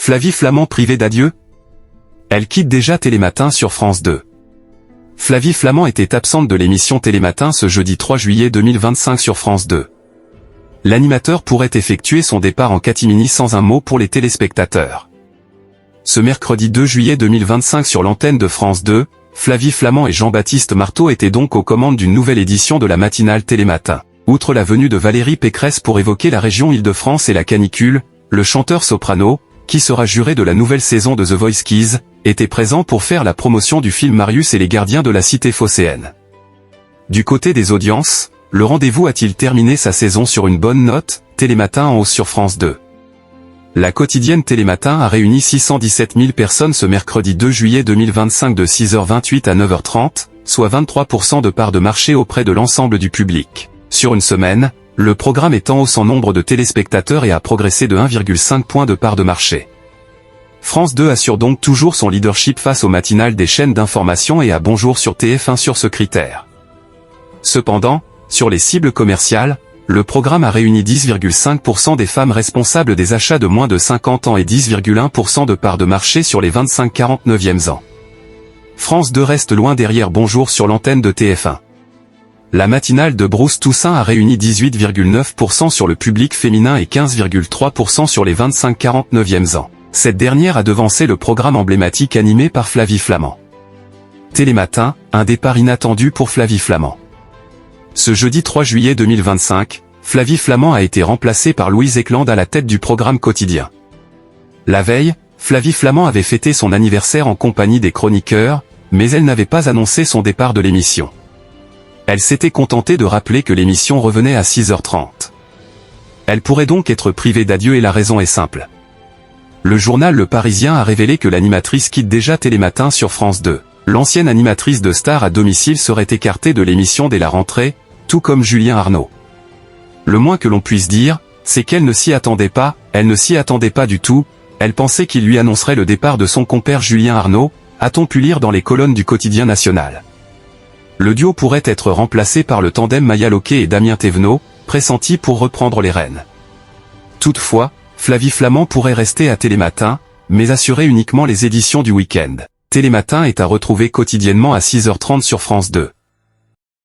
Flavie Flament privée d'adieu? Elle quitte déjà Télématin sur France 2. Flavie Flament était absente de l'émission Télématin ce jeudi 3 juillet 2025 sur France 2. L'animateur pourrait effectuer son départ en catimini sans un mot pour les téléspectateurs. Ce mercredi 2 juillet 2025 sur l'antenne de France 2, Flavie Flament et Jean-Baptiste Marteau étaient donc aux commandes d'une nouvelle édition de la matinale Télématin. Outre la venue de Valérie Pécresse pour évoquer la région Île-de-France et la canicule, le chanteur soprano, qui sera juré de la nouvelle saison de The Voice Kids, était présent pour faire la promotion du film Marius et les gardiens de la cité phocéenne. Du côté des audiences, le rendez-vous a-t-il terminé sa saison sur une bonne note? Télématin en hausse sur France 2. La quotidienne Télématin a réuni 617 000 personnes ce mercredi 2 juillet 2025 de 6h28 à 9h30, soit 23% de part de marché auprès de l'ensemble du public. Sur une semaine, le programme est en hausse en nombre de téléspectateurs et a progressé de 1,5 point de part de marché. France 2 assure donc toujours son leadership face aux matinales des chaînes d'information et à Bonjour sur TF1 sur ce critère. Cependant, sur les cibles commerciales, le programme a réuni 10,5% des femmes responsables des achats de moins de 50 ans et 10,1% de part de marché sur les 25-49e ans. France 2 reste loin derrière Bonjour sur l'antenne de TF1. La matinale de Bruce Toussaint a réuni 18,9% sur le public féminin et 15,3% sur les 25-49e ans. Cette dernière a devancé le programme emblématique animé par Flavie Flament. Télématin, un départ inattendu pour Flavie Flament. Ce jeudi 3 juillet 2025, Flavie Flament a été remplacée par Louise Ekland à la tête du programme quotidien. La veille, Flavie Flament avait fêté son anniversaire en compagnie des chroniqueurs, mais elle n'avait pas annoncé son départ de l'émission. Elle s'était contentée de rappeler que l'émission revenait à 6h30. Elle pourrait donc être privée d'adieu et la raison est simple. Le journal Le Parisien a révélé que l'animatrice quitte déjà Télématin sur France 2. L'ancienne animatrice de Stars à domicile serait écartée de l'émission dès la rentrée, tout comme Julien Arnaud. Le moins que l'on puisse dire, c'est qu'elle ne s'y attendait pas, elle ne s'y attendait pas du tout, elle pensait qu'il lui annoncerait le départ de son compère Julien Arnaud, a-t-on pu lire dans les colonnes du quotidien national. Le duo pourrait être remplacé par le tandem Maya Loquet et Damien Thévenot, pressenti pour reprendre les rênes. Toutefois, Flavie Flament pourrait rester à Télématin, mais assurer uniquement les éditions du week-end. Télématin est à retrouver quotidiennement à 6h30 sur France 2.